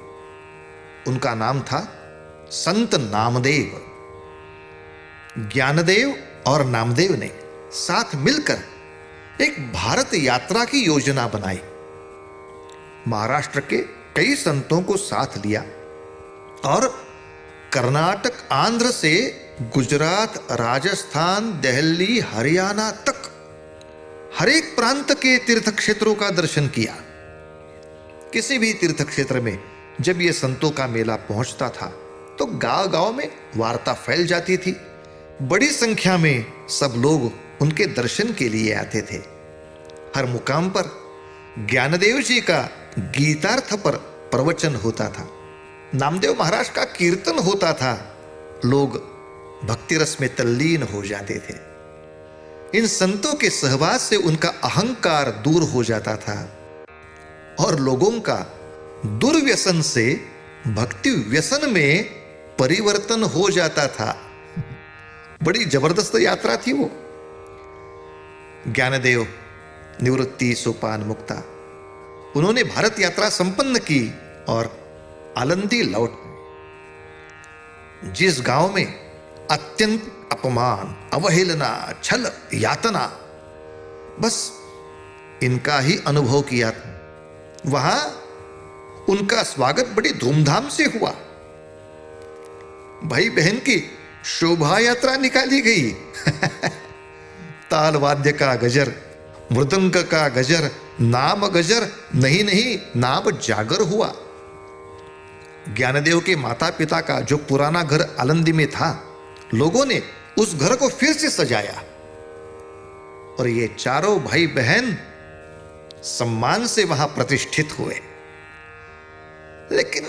उनका नाम था संत नामदेव। ज्ञानदेव और नामदेव ने साथ मिलकर एक भारत यात्रा की योजना बनाई। महाराष्ट्र के कई संतों को साथ लिया और कर्नाटक, आंध्र से गुजरात, राजस्थान, दिल्ली, हरियाणा तक हर एक प्रांत के तीर्थ क्षेत्रों का दर्शन किया। किसी भी तीर्थ क्षेत्र में जब यह संतों का मेला पहुंचता था तो गांव गांव में वार्ता फैल जाती थी। बड़ी संख्या में सब लोग उनके दर्शन के लिए आते थे। हर मुकाम पर ज्ञानदेव जी का गीतार्थ पर प्रवचन होता था। नामदेव महाराज का कीर्तन होता था। लोग भक्ति रस में तल्लीन हो जाते थे। इन संतों के सहवास से उनका अहंकार दूर हो जाता था और लोगों का दुर्व्यसन से भक्ति व्यसन में परिवर्तन हो जाता था। बड़ी जबरदस्त यात्रा थी वो। ज्ञानदेव निवृत्ति सोपान मुक्ता, उन्होंने भारत यात्रा संपन्न की और आलंदी लौट गए। जिस गांव में अत्यंत अपमान, अवहेलना, छल, यातना, बस इनका ही अनुभव किया था, वहां उनका स्वागत बड़ी धूमधाम से हुआ। भाई बहन की शोभा यात्रा निकाली गई। ताल वाद्य का गजर, मृदंग का गजर, नाम गजर नहीं नहीं, नाम जागर हुआ। ज्ञानदेव के माता पिता का जो पुराना घर आलंदी में था, लोगों ने उस घर को फिर से सजाया और ये चारों भाई बहन सम्मान से वहां प्रतिष्ठित हुए। लेकिन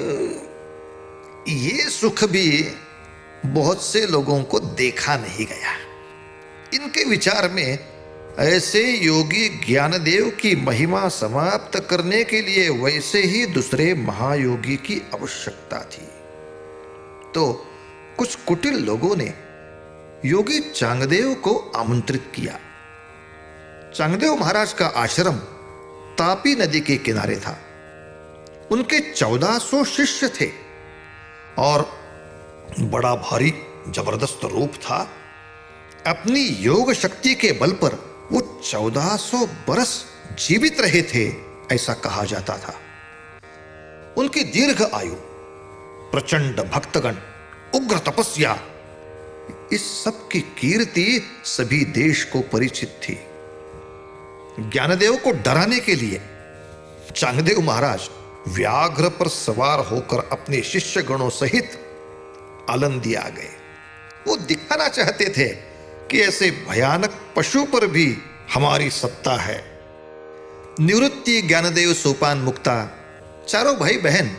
ये सुख भी बहुत से लोगों को देखा नहीं गया। इनके विचार में ऐसे योगी ज्ञानदेव की महिमा समाप्त करने के लिए वैसे ही दूसरे महायोगी की आवश्यकता थी। तो कुछ कुटिल लोगों ने योगी चांगदेव को आमंत्रित किया। चांगदेव महाराज का आश्रम तापी नदी के किनारे था। उनके 1400 शिष्य थे और बड़ा भारी जबरदस्त रूप था। अपनी योग शक्ति के बल पर वो 1400 बरस जीवित रहे थे, ऐसा कहा जाता था। उनकी दीर्घ आयु, प्रचंड भक्तगण, उग्र तपस्या, इस सब की कीर्ति सभी देश को परिचित थी। ज्ञानदेव को डराने के लिए चांगदेव महाराज व्याघ्र पर सवार होकर अपने शिष्य गणों सहित आलंदी आ गए। वो दिखाना चाहते थे कि ऐसे भयानक पशु पर भी हमारी सत्ता है। निवृत्ति, ज्ञानदेव, सोपान मुक्ता, चारों भाई बहन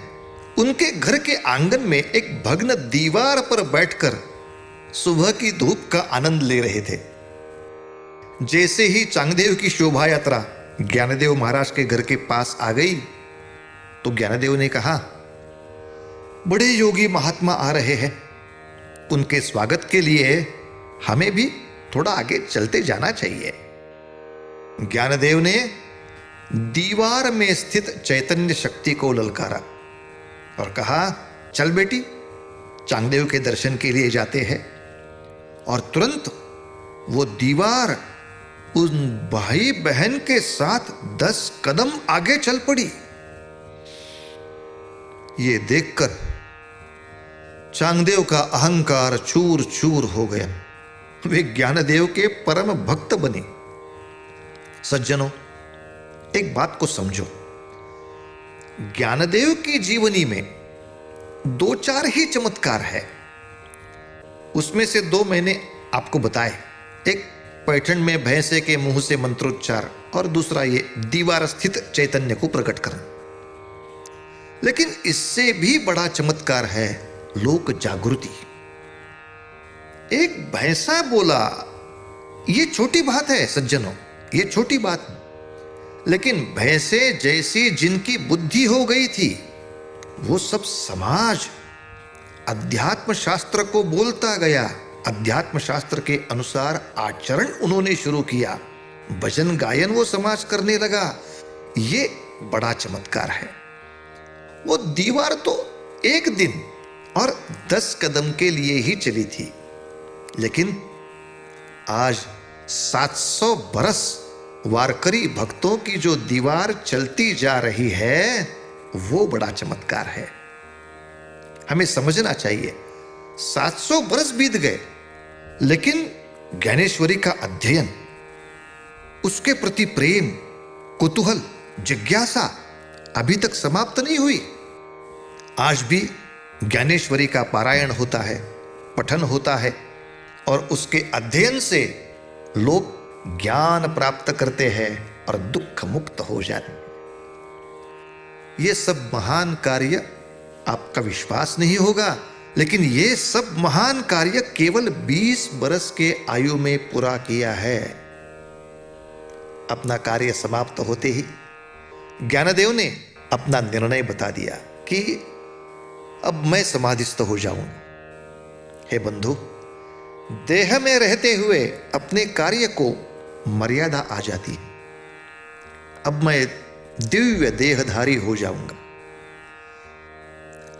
उनके घर के आंगन में एक भग्न दीवार पर बैठकर सुबह की धूप का आनंद ले रहे थे। जैसे ही चांगदेव की शोभा यात्रा ज्ञानदेव महाराज के घर के पास आ गई तो ज्ञानदेव ने कहा, बड़े योगी महात्मा आ रहे हैं, उनके स्वागत के लिए हमें भी थोड़ा आगे चलते जाना चाहिए। ज्ञानदेव ने दीवार में स्थित चैतन्य शक्ति को ललकारा और कहा, चल बेटी, चांगदेव के दर्शन के लिए जाते हैं। और तुरंत वो दीवार उन भाई बहन के साथ 10 कदम आगे चल पड़ी। ये देखकर चांगदेव का अहंकार चूर चूर हो गया। वे ज्ञानदेव के परम भक्त बने। सज्जनों, एक बात को समझो, ज्ञानदेव की जीवनी में 2-4 ही चमत्कार है। उसमें से 2 मैंने आपको बताए। एक पैठण में भैंसे के मुंह से मंत्रोच्चार और दूसरा ये दीवार स्थित चैतन्य को प्रकट करना। लेकिन इससे भी बड़ा चमत्कार है लोक जागृति। एक भैंसा बोला, ये छोटी बात है सज्जनों, ये छोटी बात है। लेकिन भैंसे जैसी जिनकी बुद्धि हो गई थी, वो सब समाज अध्यात्म शास्त्र को बोलता गया। अध्यात्म शास्त्र के अनुसार आचरण उन्होंने शुरू किया। भजन गायन वो समाज करने लगा। ये बड़ा चमत्कार है। वो दीवार तो 1 दिन और 10 कदम के लिए ही चली थी, लेकिन आज 700 बरस वारकरी भक्तों की जो दीवार चलती जा रही है, वो बड़ा चमत्कार है। हमें समझना चाहिए, 700 बरस बीत गए, लेकिन ज्ञानेश्वरी का अध्ययन, उसके प्रति प्रेम, कुतूहल, जिज्ञासा अभी तक समाप्त नहीं हुई। आज भी ज्ञानेश्वरी का पारायण होता है, पठन होता है और उसके अध्ययन से लोग ज्ञान प्राप्त करते हैं और दुख मुक्त हो जाते हैं। ये सब महान कार्य आपका विश्वास नहीं होगा लेकिन ये सब महान कार्य केवल 20 बरस के आयु में पूरा किया है। अपना कार्य समाप्त होते ही ज्ञानदेव ने अपना निर्णय बता दिया कि अब मैं समाधिस्थ हो जाऊं। हे बंधु, देह में रहते हुए अपने कार्य को मर्यादा आ जाती है। अब मैं दिव्य देहधारी हो जाऊंगा।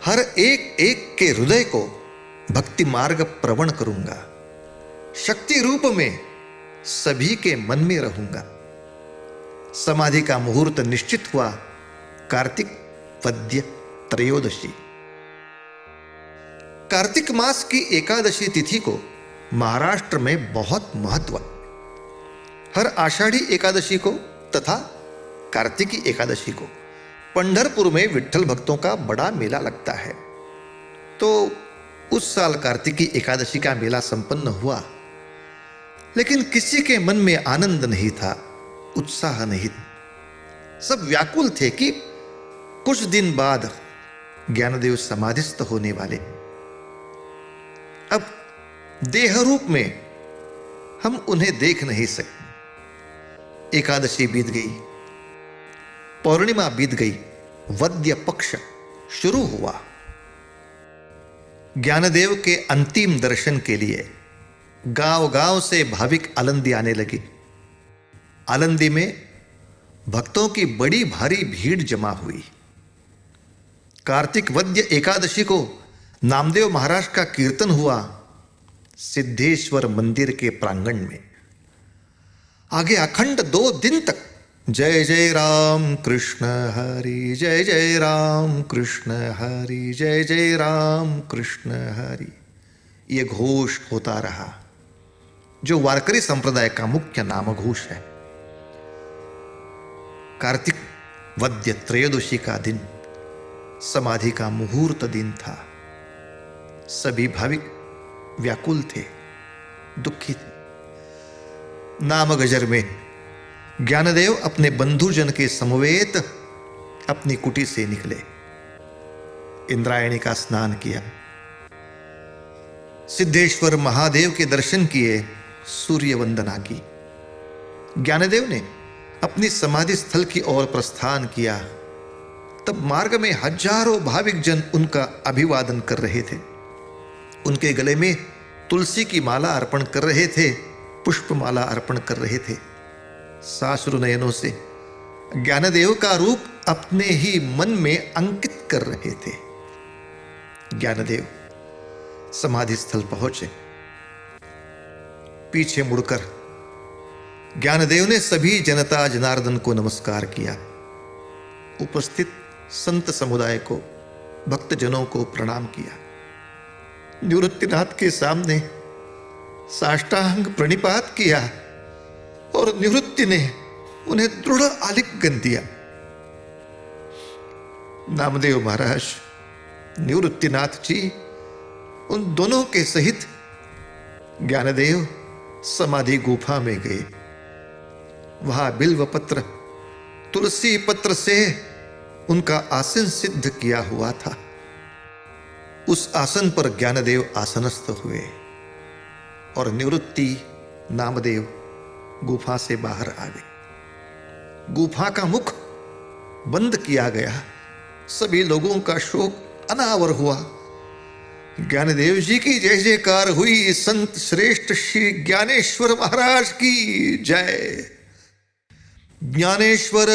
हर एक एक के हृदय को भक्ति मार्ग प्रवण करूंगा। शक्ति रूप में सभी के मन में रहूंगा। समाधि का मुहूर्त निश्चित हुआ कार्तिक वद्य त्रयोदशी। कार्तिक मास की एकादशी तिथि को महाराष्ट्र में बहुत महत्व है। हर आषाढ़ी एकादशी को तथा कार्तिकी एकादशी को पंढरपुर में विट्ठल भक्तों का बड़ा मेला लगता है। तो उस साल कार्तिकी एकादशी का मेला संपन्न हुआ, लेकिन किसी के मन में आनंद नहीं था, उत्साह नहीं था। सब व्याकुल थे कि कुछ दिन बाद ज्ञानदेव समाधिस्थ होने वाले। अब देह रूप में हम उन्हें देख नहीं सकते। एकादशी बीत गई, पौर्णिमा बीत गई, वद्य पक्ष शुरू हुआ। ज्ञानदेव के अंतिम दर्शन के लिए गांव गांव से भाविक आलंदी आने लगे। आलंदी में भक्तों की बड़ी भारी भीड़ जमा हुई। कार्तिक वद्य एकादशी को नामदेव महाराज का कीर्तन हुआ सिद्धेश्वर मंदिर के प्रांगण में। आगे अखंड 2 दिन तक जय जय राम कृष्ण हरि, जय जय राम कृष्ण हरि, जय जय राम कृष्ण हरि, ये घोष होता रहा, जो वारकरी संप्रदाय का मुख्य नाम घोष है। कार्तिक वद्य त्रयोदशी का दिन समाधि का मुहूर्त दिन था। सभी भाविक व्याकुल थे, दुखी थे। नाम गजर में ज्ञानदेव अपने बंधुजन के समवेत अपनी कुटी से निकले। इंद्रायणी का स्नान किया, सिद्धेश्वर महादेव के दर्शन किए, सूर्य वंदना की। ज्ञानदेव ने अपनी समाधि स्थल की ओर प्रस्थान किया। तब मार्ग में हजारों भाविक जन उनका अभिवादन कर रहे थे। उनके गले में तुलसी की माला अर्पण कर रहे थे, पुष्पमाला अर्पण कर रहे थे। साश्रु नयनों से ज्ञानदेव का रूप अपने ही मन में अंकित कर रहे थे। ज्ञानदेव समाधि स्थल पहुंचे। पीछे मुड़कर ज्ञानदेव ने सभी जनता जनार्दन को नमस्कार किया। उपस्थित संत समुदाय को, भक्तजनों को प्रणाम किया। निवृत्तिनाथ के सामने साष्टांग प्रणिपात किया और निवृत्ति ने उन्हें दृढ़ आलिंगन दिया। नामदेव महाराज, निवृत्तिनाथ जी उन दोनों के सहित ज्ञानदेव समाधि गुफा में गए। वहां बिल्व पत्र, तुलसी पत्र से उनका आसन सिद्ध किया हुआ था। उस आसन पर ज्ञानदेव आसनस्थ हुए और निवृत्ति, नामदेव गुफा से बाहर आ गए। गुफा का मुख बंद किया गया। सभी लोगों का शोक अनावर हुआ। ज्ञानदेव जी की जय जयकार हुई। संत श्रेष्ठ श्री ज्ञानेश्वर महाराज की जय। ज्ञानेश्वर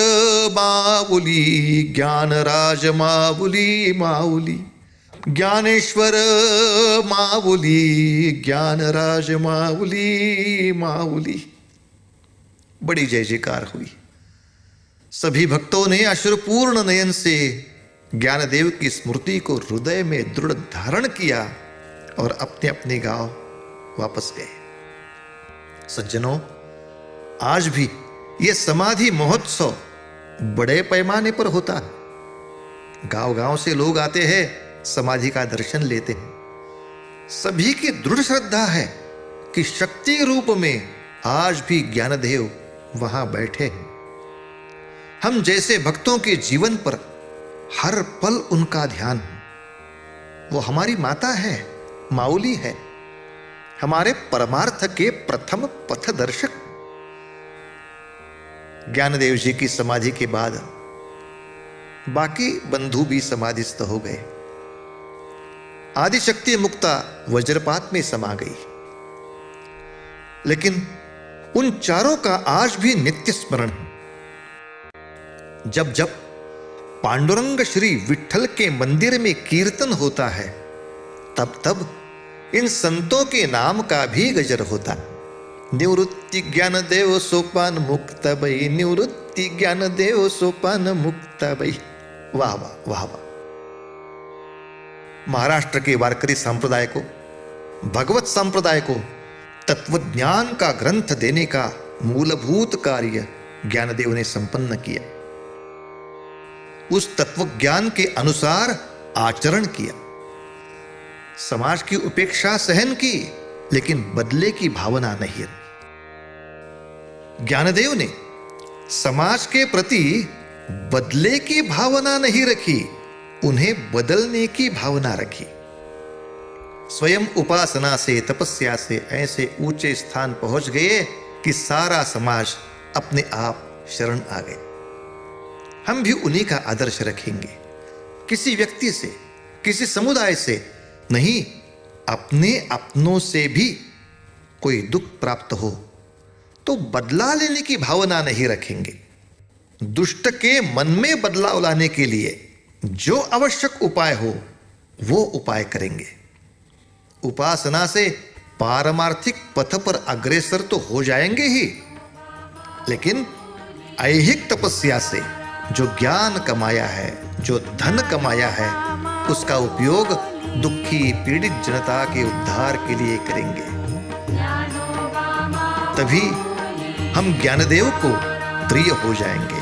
माऊली, ज्ञानराज माऊली माऊली, ज्ञानेश्वर माऊली, ज्ञानराज माऊली माऊली। बड़ी जय जयकार हुई। सभी भक्तों ने अश्रुपूर्ण नयन से ज्ञानदेव की स्मृति को हृदय में दृढ़ धारण किया और अपने अपने गांव वापस गए। सज्जनों, आज भी यह समाधि महोत्सव बड़े पैमाने पर होता है। गांव गांव से लोग आते हैं, समाधि का दर्शन लेते हैं। सभी की दृढ़ श्रद्धा है कि शक्ति रूप में आज भी ज्ञानदेव वहां बैठे हैं। हम जैसे भक्तों के जीवन पर हर पल उनका ध्यान है। वो हमारी माता है, माउली है, हमारे परमार्थ के प्रथम पथदर्शक। ज्ञानदेव जी की समाधि के बाद बाकी बंधु भी समाधिस्थ हो गए। आदिशक्ति मुक्ता वज्रपात में समा गई, लेकिन उन चारों का आज भी नित्य स्मरण है। जब जब पांडुरंग श्री विठ्ठल के मंदिर में कीर्तन होता है, तब तब इन संतों के नाम का भी गजर होता है। निवृत्ति ज्ञान देव सोपान मुक्त भई, निवृत्ति ज्ञान देव सोपान मुक्त भई। वाह वाह वाह वाह। महाराष्ट्र के वारकरी संप्रदाय को, भगवत संप्रदाय को तत्वज्ञान का ग्रंथ देने का मूलभूत कार्य ज्ञानदेव ने संपन्न किया। उस तत्वज्ञान के अनुसार आचरण किया, समाज की उपेक्षा सहन की, लेकिन बदले की भावना नहीं रखी। ज्ञानदेव ने समाज के प्रति बदले की भावना नहीं रखी, उन्हें बदलने की भावना रखी। स्वयं उपासना से, तपस्या से ऐसे ऊंचे स्थान पहुंच गए कि सारा समाज अपने आप शरण आ गए। हम भी उन्हीं का आदर्श रखेंगे। किसी व्यक्ति से, किसी समुदाय से नहीं, अपने अपनों से भी कोई दुख प्राप्त हो तो बदला लेने की भावना नहीं रखेंगे। दुष्ट के मन में बदलाव लाने के लिए जो आवश्यक उपाय हो वो उपाय करेंगे। उपासना से पारमार्थिक पथ पर अग्रसर तो हो जाएंगे ही, लेकिन ऐहिक तपस्या से जो ज्ञान कमाया है, जो धन कमाया है, उसका उपयोग दुखी पीड़ित जनता के उद्धार के लिए करेंगे। तभी हम ज्ञानदेव को प्रिय हो जाएंगे।